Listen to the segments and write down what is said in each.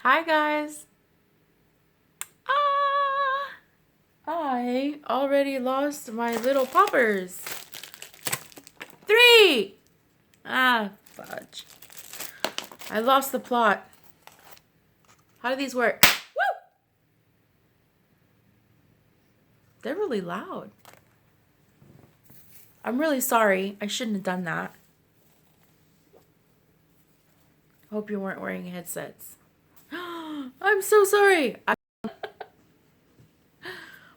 Hi guys. Ah, I already lost my little poppers. 3. Fudge. I lost the plot. How do these work? Woo! They're really loud. I'm really sorry. I shouldn't have done that. Hope you weren't wearing headsets. I'm so sorry.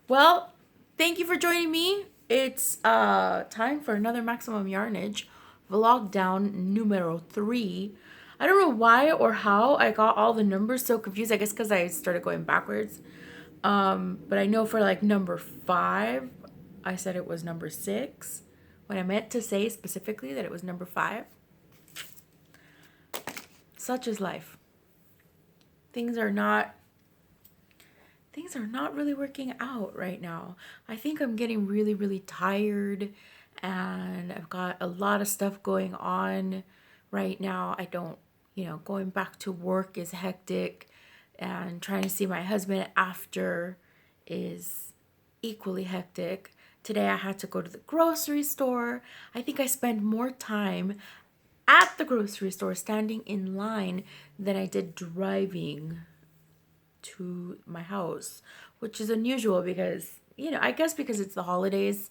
Well, thank you for joining me. It's time for another Maximum Yarnage Vlogdown numero 3. I don't know why or how I got all the numbers so confused. I guess because I started going backwards. But I know for like number 5, I said it was number 6 when I meant to say specifically that it was number 5. Such is life. Things are not really working out right now. I think I'm getting really, really tired and I've got a lot of stuff going on right now. I don't, going back to work is hectic and trying to see my husband after is equally hectic. Today I had to go to the grocery store. I think I spend more time at the grocery store standing in line than I did driving to my house, which is unusual because, I guess because it's the holidays,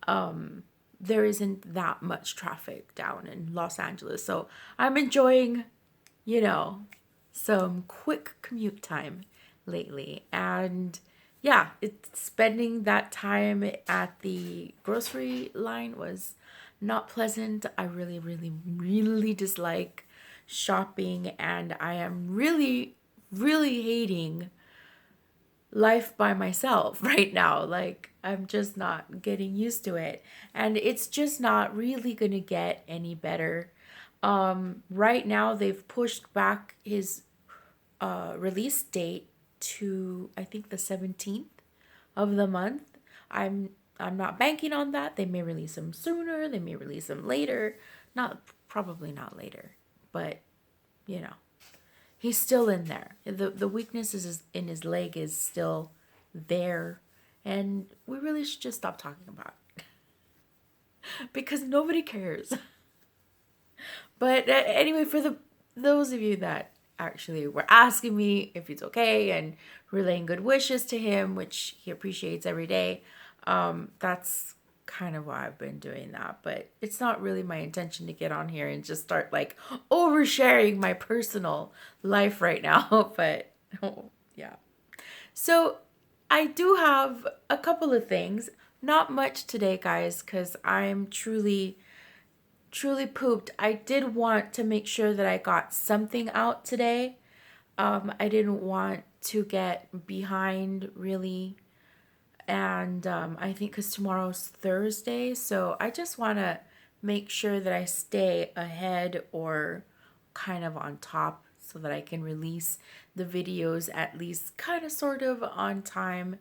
there isn't that much traffic down in Los Angeles. So I'm enjoying, some quick commute time lately. And yeah, it's spending that time at the grocery line was not pleasant. I really, really, really dislike shopping, and I am really, really hating life by myself right now. Like, I'm just not getting used to it. And it's just not really going to get any better. Right now, they've pushed back his release date to, I think, the 17th of the month. I'm not banking on that. They may release him sooner. They may release him later. Probably not later. But, you know. He's still in there. The weakness in his leg is still there, and we really should just stop talking about it because nobody cares. But anyway, for those of you that actually were asking me if it's okay and relaying good wishes to him, which he appreciates every day, that's kind of why I've been doing that. But it's not really my intention to get on here and just start like oversharing my personal life right now. But yeah. So I do have a couple of things. Not much today, guys, because I'm truly pooped. I did want to make sure that I got something out today. I didn't want to get behind really. And I think because tomorrow's Thursday, so I just want to make sure that I stay ahead or kind of on top so that I can release the videos at least kind of sort of on time.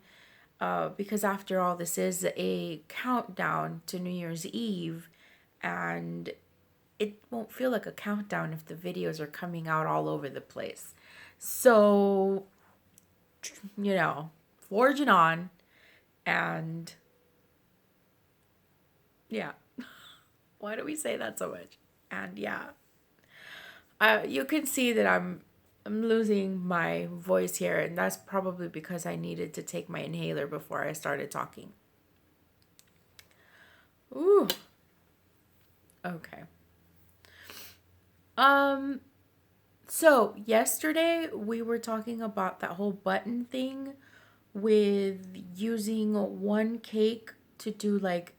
Because after all, this is a countdown to New Year's Eve, and it won't feel like a countdown if the videos are coming out all over the place. So, forging on, and yeah. Why do we say that so much? And yeah, you can see that I'm losing my voice here, and that's probably because I needed to take my inhaler before I started talking. Ooh. Okay. So yesterday we were talking about that whole button thing with using one cake to do like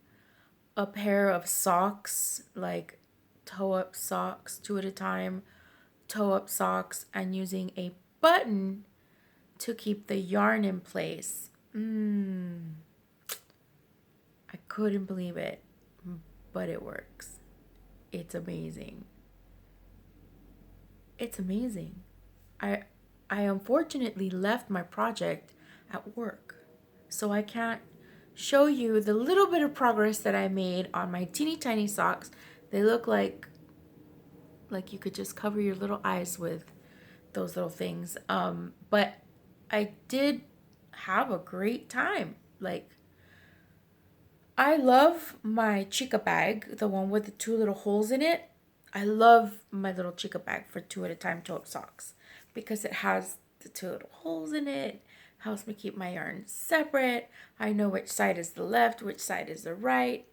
a pair of socks, like toe up socks, 2 at a time, toe up socks, and using a button to keep the yarn in place. I couldn't believe it, but it works. It's amazing. It's amazing. I I unfortunately left my project at work, so I can't show you the little bit of progress that I made on my teeny tiny socks. They look like you could just cover your little eyes with those little things. But I did have a great time. Like, I love my chica bag, the one with the two little holes in it. I love my little chica bag for 2 at a time toe-up socks because it has the two little holes in it. Helps me keep my yarn separate. I know which side is the left, which side is the right,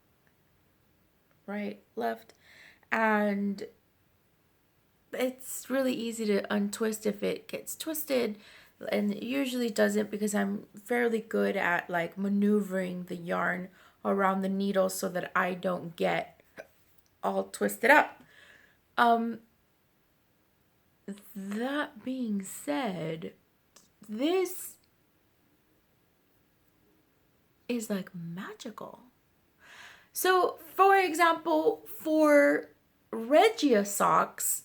left. And it's really easy to untwist if it gets twisted, and it usually doesn't because I'm fairly good at like maneuvering the yarn around the needle so that I don't get all twisted up. That being said, this is like magical. So, for example, for Regia socks,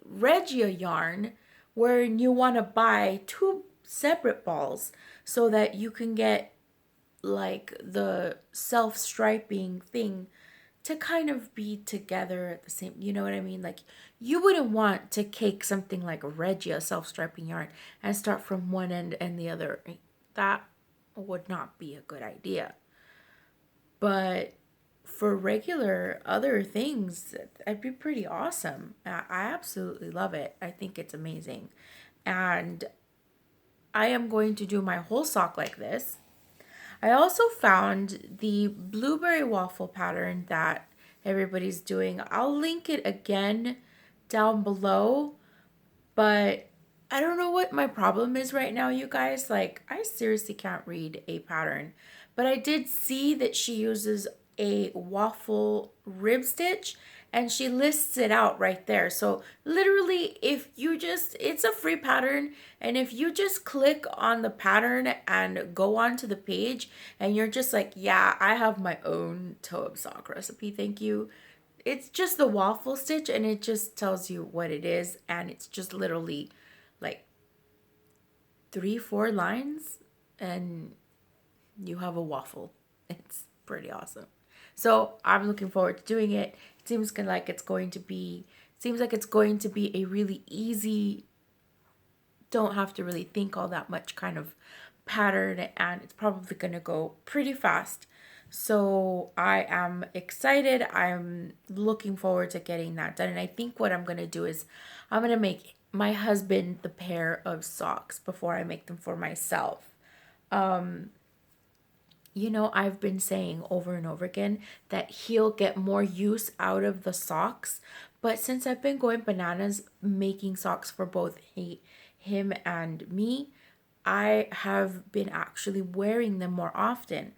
Regia yarn, where you want to buy two separate balls so that you can get like the self-striping thing to kind of be together at the same, you know what I mean? Like, you wouldn't want to cake something like Regia self-striping yarn and start from one end and the other. That would not be a good idea. But for regular other things, that'd be pretty awesome. I absolutely love it. I think it's amazing. And I am going to do my whole sock like this. I also found the blueberry waffle pattern that everybody's doing. I'll link it again down below, but I don't know what my problem is right now, you guys. Like, I seriously can't read a pattern. But I did see that she uses a waffle rib stitch and she lists it out right there. So literally, if you just, it's a free pattern, and if you just click on the pattern and go onto the page and you're just like, yeah, I have my own toe-up sock recipe, thank you. It's just the waffle stitch and it just tells you what it is, and it's just literally like 3-4 lines and you have a waffle. It's pretty awesome. So I'm looking forward to doing it. It seems like it's going to be a really easy, don't have to really think all that much kind of pattern, and it's probably going to go pretty fast. So I am excited. I'm looking forward to getting that done. And I think what I'm going to do is I'm going to make my husband the pair of socks before I make them for myself. You know, I've been saying over and over again that he'll get more use out of the socks. But since I've been going bananas making socks for both him and me, I have been actually wearing them more often.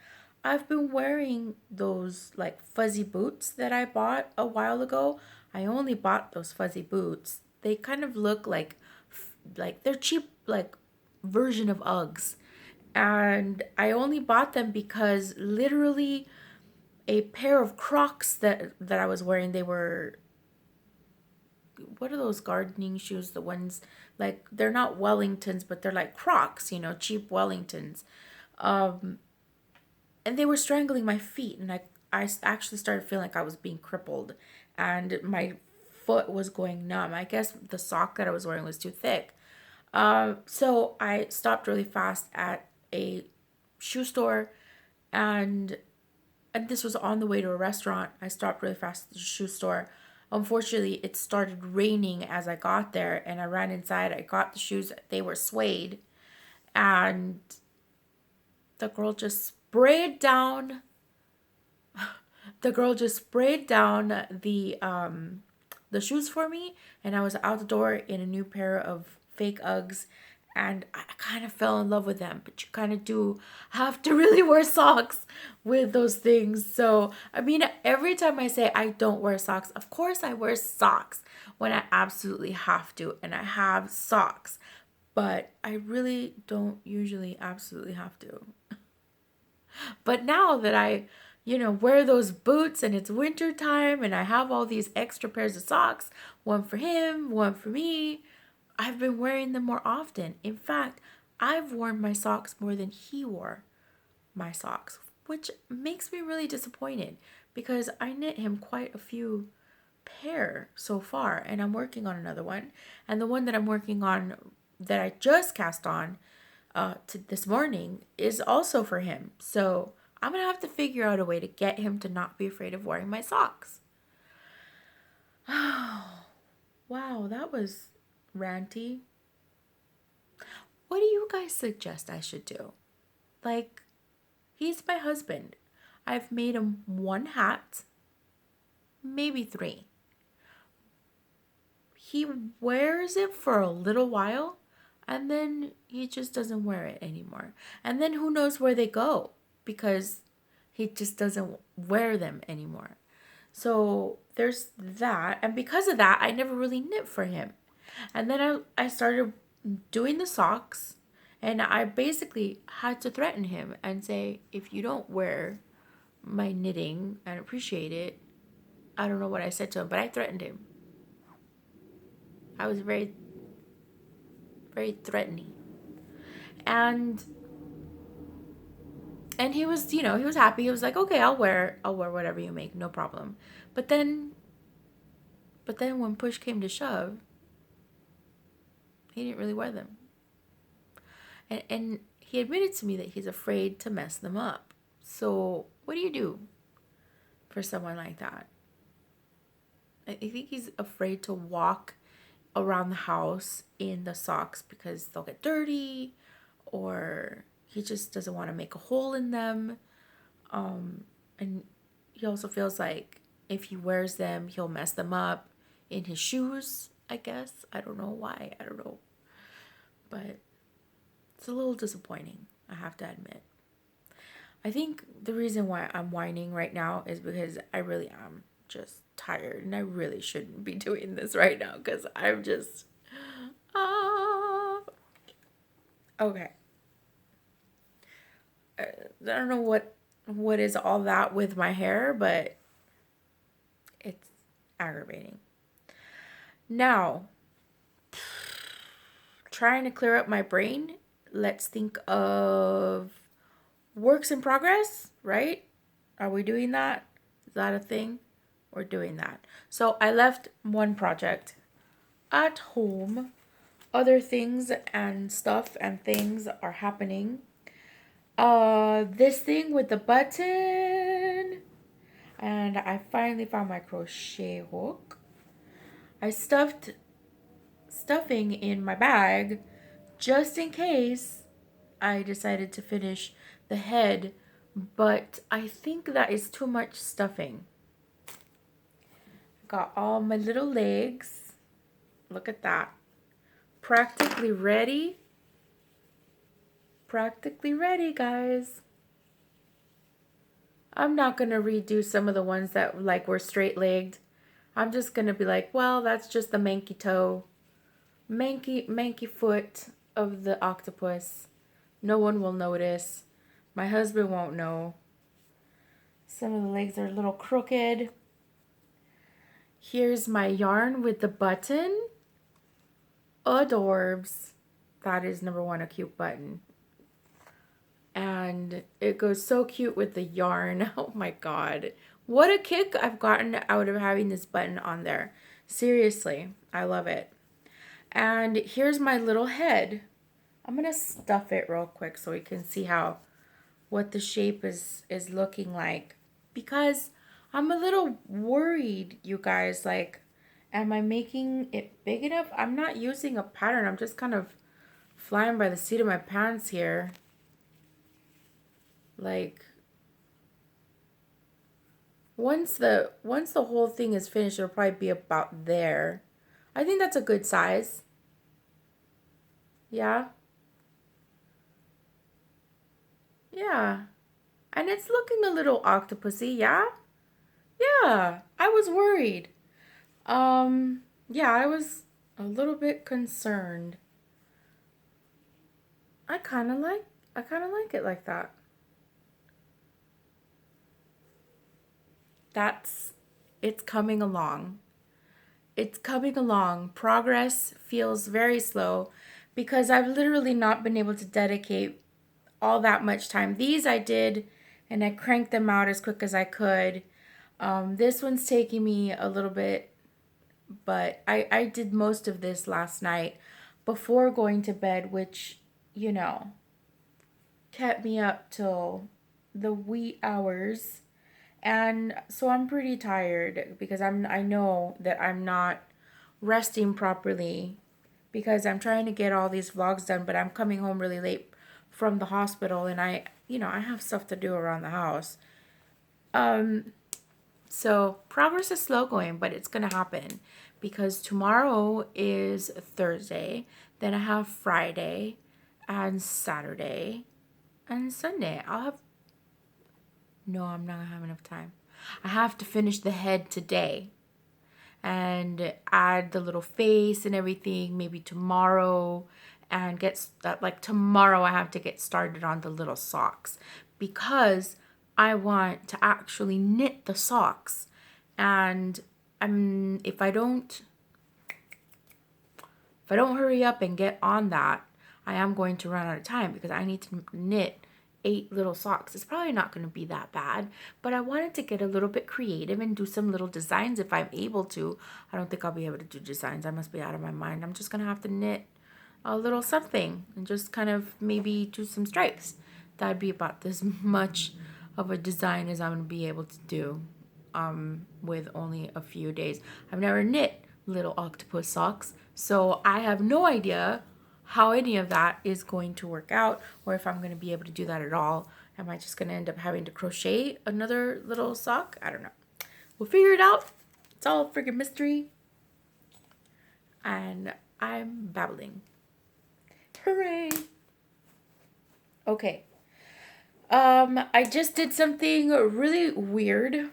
I've been wearing those like fuzzy boots that I bought a while ago. I only bought those fuzzy boots. They kind of look like they're cheap, like version of Uggs. And I only bought them because literally a pair of Crocs that I was wearing, they were, what are those gardening shoes? The ones, like, they're not Wellingtons, but they're like Crocs, you know, cheap Wellingtons. And they were strangling my feet, and I actually started feeling like I was being crippled, and my foot was going numb. I guess the sock that I was wearing was too thick. So I stopped really fast at a shoe store, and this was on the way to a restaurant. I stopped really fast at the shoe store. Unfortunately, it started raining as I got there, and I ran inside. I got the shoes. They were suede, and the girl just sprayed down. The girl just sprayed down the shoes for me, and I was out the door in a new pair of fake Uggs, and I kind of fell in love with them. But you kind of do have to really wear socks with those things. So, I mean, every time I say I don't wear socks, of course I wear socks when I absolutely have to, and I have socks, but I really don't usually absolutely have to. But now that I, wear those boots and it's winter time and I have all these extra pairs of socks, one for him, one for me, I've been wearing them more often. In fact, I've worn my socks more than he wore my socks, which makes me really disappointed because I knit him quite a few pair so far, and I'm working on another one. And the one that I'm working on that I just cast on to this morning is also for him. So I'm gonna have to figure out a way to get him to not be afraid of wearing my socks. Wow, that was ranty. What do you guys suggest I should do? Like, he's my husband. I've made him one hat, maybe three. He wears it for a little while and then he just doesn't wear it anymore. And then who knows where they go because he just doesn't wear them anymore. So there's that. And because of that, I never really knit for him. And then I started doing the socks, and I basically had to threaten him and say, if you don't wear my knitting and appreciate it, I don't know what I said to him, but I threatened him. I was very, very threatening. And he was, he was happy. He was like, okay, I'll wear whatever you make, no problem. But then when push came to shove, he didn't really wear them. And he admitted to me that he's afraid to mess them up. So what do you do for someone like that? I think he's afraid to walk around the house in the socks because they'll get dirty, or he just doesn't want to make a hole in them. And he also feels like if he wears them, he'll mess them up in his shoes, I guess. I don't know why. I don't know. But it's a little disappointing, I have to admit. I think the reason why I'm whining right now is because I really am just tired, and I really shouldn't be doing this right now because I'm just okay. I don't know what is all that with my hair, but it's aggravating. Now, trying to clear up my brain, let's think of works in progress, right? Are we doing that? Is that a thing? We're doing that. So I left one project at home. Other things and stuff and things are happening. This thing with the button, and I finally found my crochet hook. I stuffed stuffing in my bag just in case I decided to finish the head, but I think that is too much stuffing. Got all my little legs. Look at that. Practically ready. Practically ready, guys. I'm not going to redo some of the ones that like were straight legged. I'm just going to be like, well, that's just the manky toe. Manky foot of the octopus. No one will notice. My husband won't know. Some of the legs are a little crooked. Here's my yarn with the button. Adorbs. That is number one, a cute button. And it goes so cute with the yarn. Oh my god. What a kick I've gotten out of having this button on there. Seriously, I love it. And here's my little head. I'm going to stuff it real quick so we can see what the shape is looking like. Because I'm a little worried, you guys. Like, am I making it big enough? I'm not using a pattern. I'm just kind of flying by the seat of my pants here. Like, once the whole thing is finished, it'll probably be about there. I think that's a good size. Yeah. Yeah. And it's looking a little octopusy, yeah? Yeah. I was worried. Yeah, I was a little bit concerned. I kind of like it like that. It's coming along. It's coming along. Progress feels very slow because I've literally not been able to dedicate all that much time. These I did, and I cranked them out as quick as I could. This one's taking me a little bit But I did most of this last night before going to bed, which, you know, kept me up till the wee hours. And so I'm pretty tired because I know that I'm not resting properly because I'm trying to get all these vlogs done, but I'm coming home really late from the hospital and I have stuff to do around the house. So progress is slow going, but it's gonna happen because tomorrow is Thursday, then I have Friday and Saturday and Sunday. No, I'm not gonna have enough time. I have to finish the head today and add the little face and everything maybe tomorrow and like tomorrow I have to get started on the little socks because I want to actually knit the socks. And if I don't hurry up and get on that, I am going to run out of time because I need to knit 8 little socks. It's probably not going to be that bad, but I wanted to get a little bit creative and do some little designs if I'm able to. I don't think I'll be able to do designs. I must be out of my mind. I'm just going to have to knit a little something and just kind of maybe do some stripes. That'd be about as much of a design as I'm going to be able to do with only a few days. I've never knit little octopus socks, so I have no idea how any of that is going to work out or if I'm going to be able to do that at all. Am I just going to end up having to crochet another little sock? I don't know. We'll figure it out. It's all a freaking mystery. And I'm babbling. Hooray! Okay. I just did something really weird.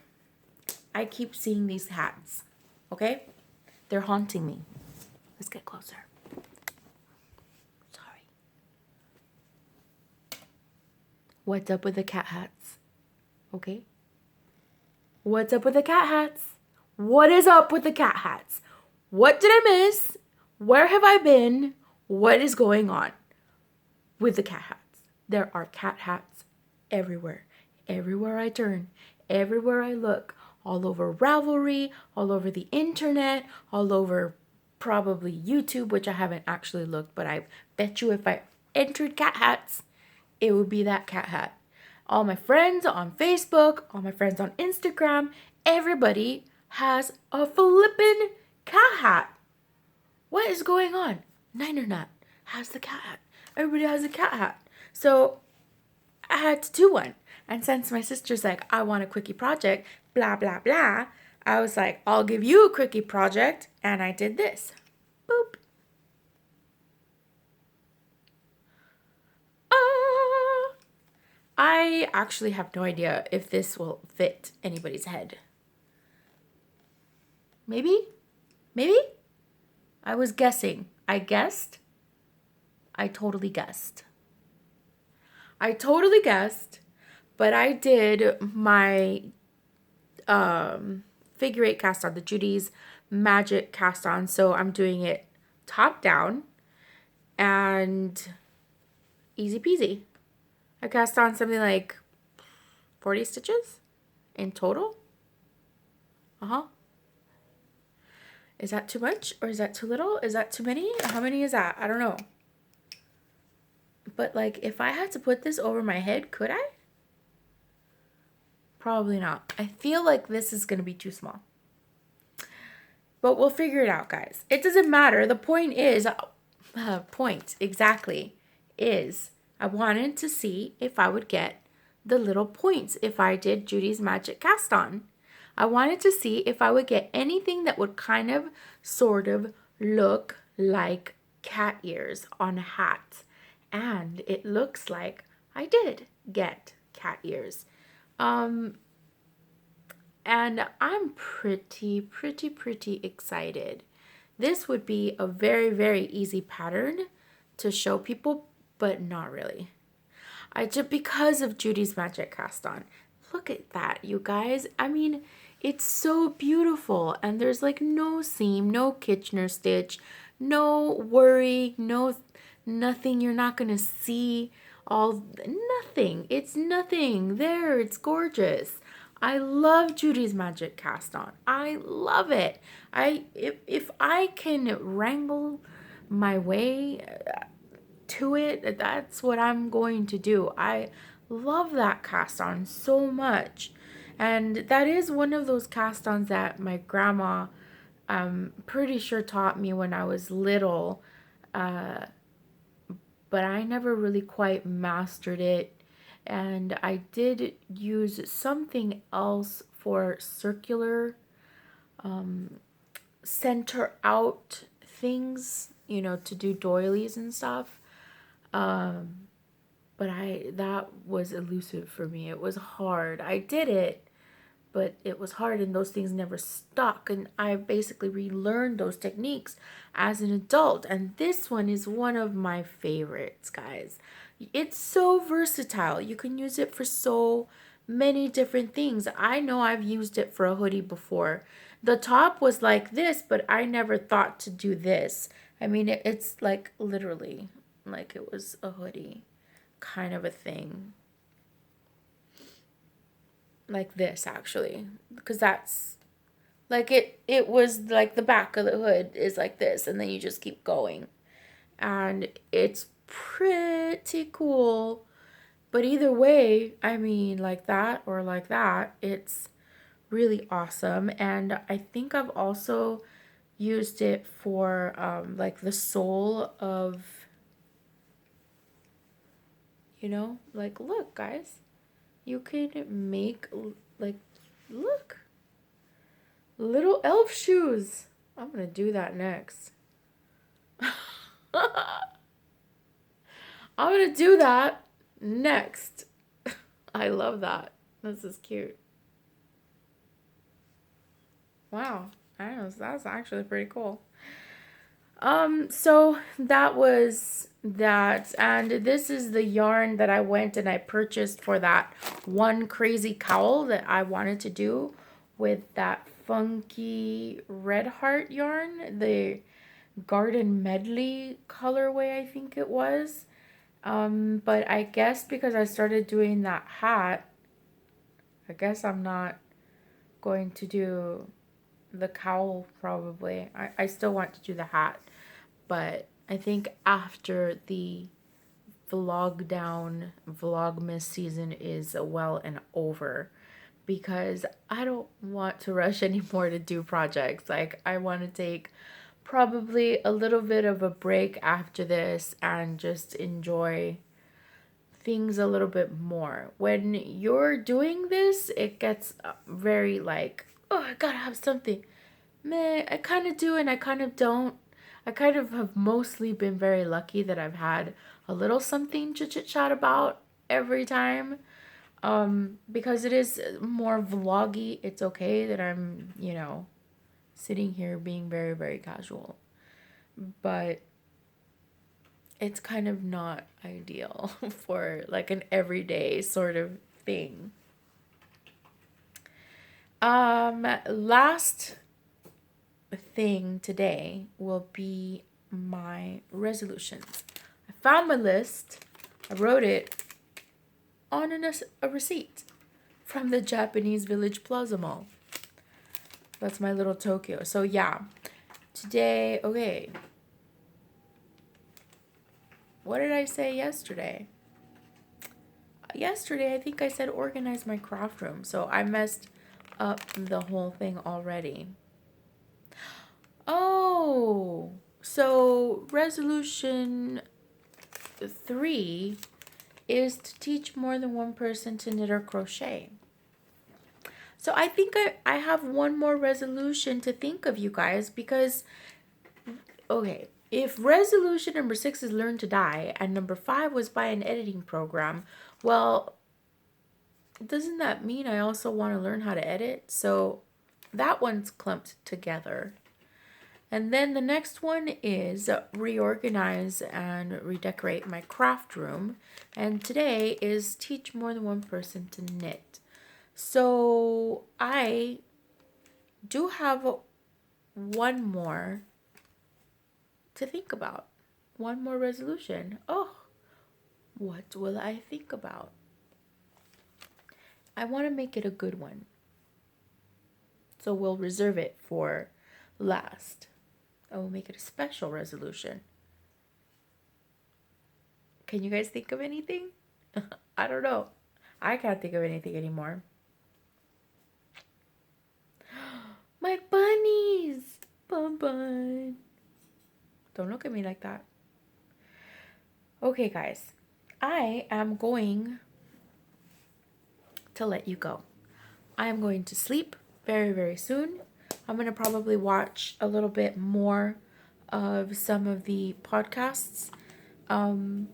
I keep seeing these hats. Okay? They're haunting me. Let's get closer. What's up with the cat hats? Okay? What's up with the cat hats? What is up with the cat hats? What did I miss? Where have I been? What is going on with the cat hats? There are cat hats everywhere. Everywhere I turn, everywhere I look, all over Ravelry, all over the internet, all over probably YouTube, which I haven't actually looked, but I bet you if I entered cat hats, it would be that cat hat. All my friends on Facebook, all my friends on Instagram, everybody has a flippin' cat hat. What is going on? Niner Nut has the cat hat. Everybody has a cat hat. So I had to do one. And since my sister's like, I want a quickie project, blah, blah, blah, I was like, I'll give you a quickie project. And I did this. Boop. I actually have no idea if this will fit anybody's head. Maybe? Maybe? I was guessing. I guessed. I totally guessed. But I did my figure 8 cast on, the Judy's Magic cast on. So I'm doing it top down and easy peasy. I cast on something like 40 stitches in total. Is that too much or is that too little? Is that too many? How many is that? I don't know. But like if I had to put this over my head, could I? Probably not. I feel like this is going to be too small. But we'll figure it out, guys. It doesn't matter. The point is, is I wanted to see if I would get the little points if I did Judy's Magic cast on. I wanted to see if I would get anything that would kind of sort of look like cat ears on a hat. And it looks like I did get cat ears. And I'm pretty excited. This would be a very, very easy pattern to show people, but not really. Because of Judy's Magic cast on. Look at that, you guys. I mean, it's so beautiful. And there's like no seam, no Kitchener stitch, no worry, nothing. You're not going to see nothing. It's nothing. There, it's gorgeous. I love Judy's Magic cast on. I love it. If I can wrangle my way to it, that's what I'm going to do. I love that cast on so much. And that is one of those cast ons that my grandma, pretty sure, taught me when I was little. But I never really quite mastered it. And I did use something else for circular center out things, to do doilies and stuff. But that was elusive for me. It was hard. I did it, but it was hard and those things never stuck. And I basically relearned those techniques as an adult. And this one is one of my favorites, guys. It's so versatile. You can use it for so many different things. I know I've used it for a hoodie before. The top was like this, but I never thought to do this. I mean, it's like literally like it was a hoodie kind of a thing. Like this, actually, because that's like it was like the back of the hood is like this, and then you just keep going, and it's pretty cool. But either way, I mean, like that or like that, it's really awesome. And I think I've also used it for like the sole of, like, look, guys, you can make, like, look, little elf shoes. I'm gonna do that next. I'm gonna do that next. I love that. This is cute. Wow. I know, that's actually pretty cool. So that was that, and this is the yarn that I went and I purchased for that one crazy cowl that I wanted to do with that funky red heart yarn, the garden medley colorway, I think it was. But I guess because I started doing that hat, I guess I'm not going to do the cowl probably. I still want to do the hat, but I think after the vlogmas season is well and over, because I don't want to rush anymore to do projects. Like, I want to take probably a little bit of a break after this and just enjoy things a little bit more. When you're doing this, it gets very like, oh, I gotta have something. Meh, I kind of do and I kind of don't. I kind of have mostly been very lucky that I've had a little something to chit chat about every time. Because it is more vloggy. It's okay that I'm, sitting here being very, very casual. But it's kind of not ideal for like an everyday sort of thing. Last thing today will be my resolutions. I found my list. I wrote it on a receipt from the Japanese Village Plaza Mall. That's my little Tokyo. So yeah, today, okay. What did I say yesterday? Yesterday, I think I said organize my craft room. So I messed up the whole thing already. Oh, so resolution 3 is to teach more than one person to knit or crochet. So I think I have one more resolution to think of, you guys, because, okay, if resolution number 6 is learn to dye and number 5 was buy an editing program, well, doesn't that mean I also want to learn how to edit? So that one's clumped together. And then the next one is reorganize and redecorate my craft room. And today is teach more than one person to knit. So I do have one more to think about. One more resolution. Oh, what will I think about? I want to make it a good one. So we'll reserve it for last. I will make it a special resolution. Can you guys think of anything? I don't know. I can't think of anything anymore. My bunnies! Bun bun. Don't look at me like that. Okay, guys. I am going to let you go. I am going to sleep very, very soon. I'm going to probably watch a little bit more of some of the podcasts.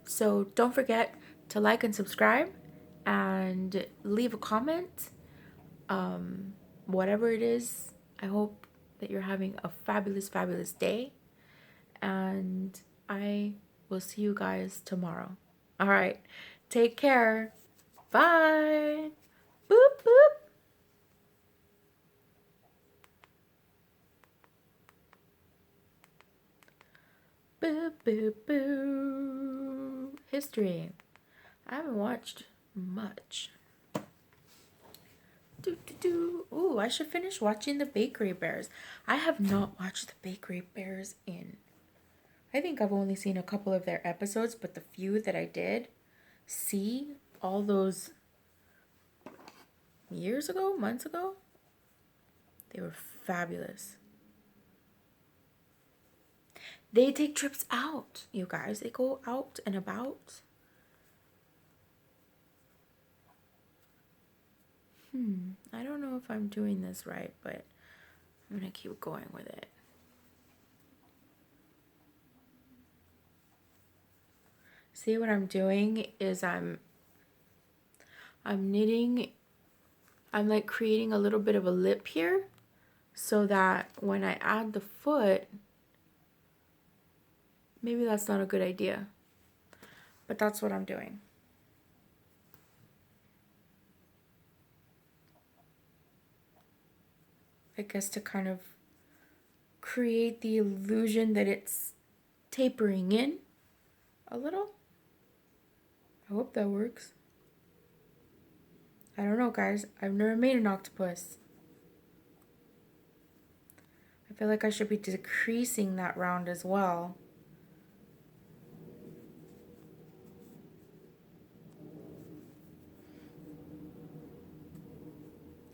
So don't forget to like and subscribe and leave a comment. Whatever it is, I hope that you're having a fabulous, fabulous day. And I will see you guys tomorrow. All right. Take care. Bye. Boop, boop. Boo, boo, boo. History. I haven't watched much. Do, do, do. Ooh, I should finish watching the Bakery Bears. I have not watched the Bakery Bears in... I think I've only seen a couple of their episodes, but the few that I did see all those years ago, months ago, they were fabulous. They take trips out, you guys. They go out and about. I don't know if I'm doing this right, but I'm going to keep going with it. See, what I'm doing is I'm knitting, I'm like creating a little bit of a lip here so that when I add the foot, maybe that's not a good idea, but that's what I'm doing. I guess to kind of create the illusion that it's tapering in a little. I hope that works. I don't know, guys. I've never made an octopus. I feel like I should be decreasing that round as well.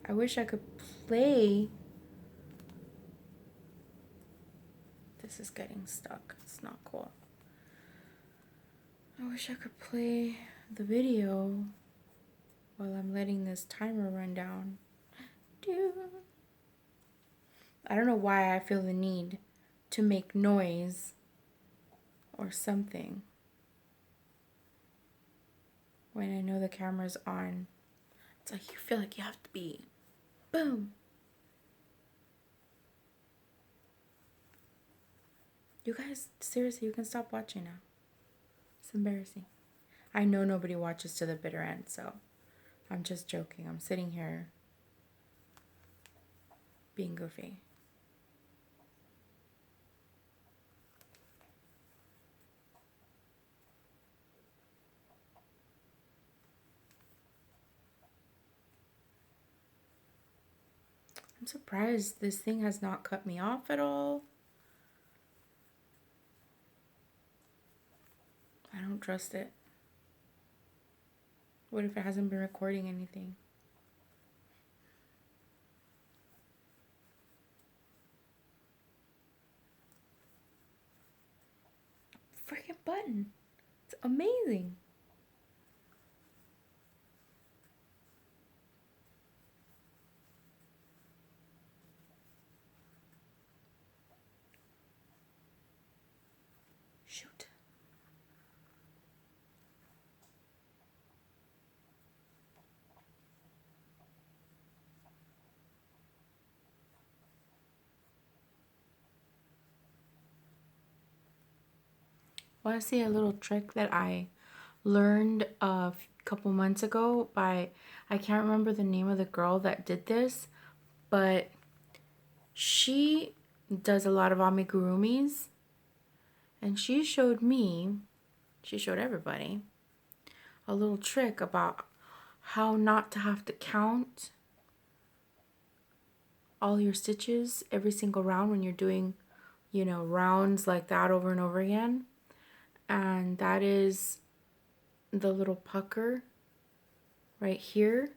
I wish I could play. This is getting stuck. It's not cool. I wish I could play the video while I'm letting this timer run down. I don't know why I feel the need to make noise or something when I know the camera's on. It's like you feel like you have to be boom. You guys, seriously, you can stop watching now. It's embarrassing. I know nobody watches to the bitter end, so I'm just joking. I'm sitting here being goofy. I'm surprised this thing has not cut me off at all. I don't trust it. What if it hasn't been recording anything? Freaking button. It's amazing. Shoot. Want to see a little trick that I learned a couple months ago by, I can't remember the name of the girl that did this, but she does a lot of amigurumis, and she showed everybody a little trick about how not to have to count all your stitches every single round when you're doing, you know, rounds like that over and over again. And that is the little pucker right here.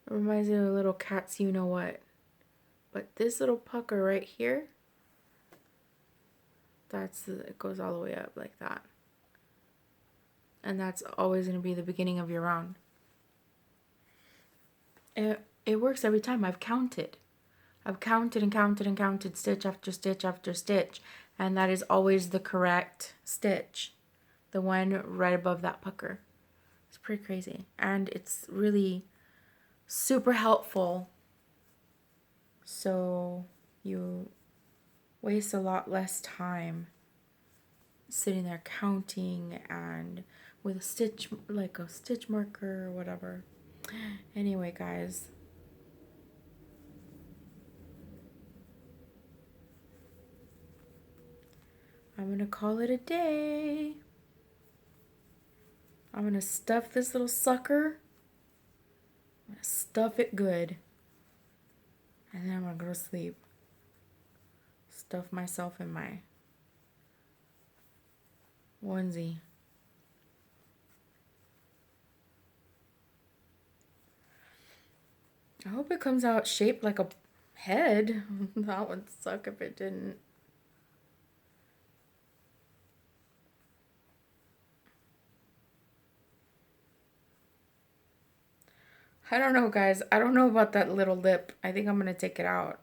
It reminds me of a little cat's you know what. But this little pucker right here, it goes all the way up like that. And that's always going to be the beginning of your round. It works every time. I've counted and counted and counted stitch after stitch after stitch. And that is always the correct stitch. The one right above that pucker. It's pretty crazy. And it's really super helpful. So you waste a lot less time sitting there counting and with a stitch, like a stitch marker or whatever. Anyway, guys. I'm going to call it a day. I'm going to stuff this little sucker. I'm going to stuff it good. And then I'm going to go to sleep. Stuff myself in my onesie. I hope it comes out shaped like a head. That would suck if it didn't. I don't know, guys. I don't know about that little lip. I think I'm going to take it out.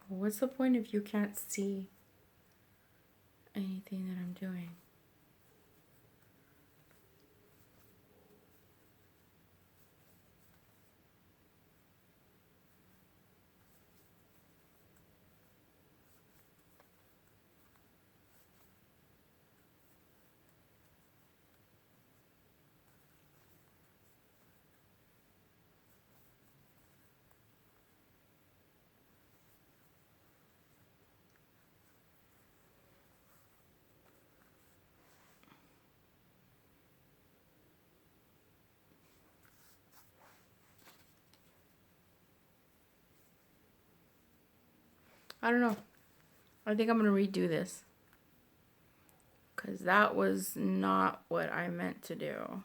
What's the point if you can't see anything that I'm doing? I don't know. I think I'm going to redo this. Because that was not what I meant to do.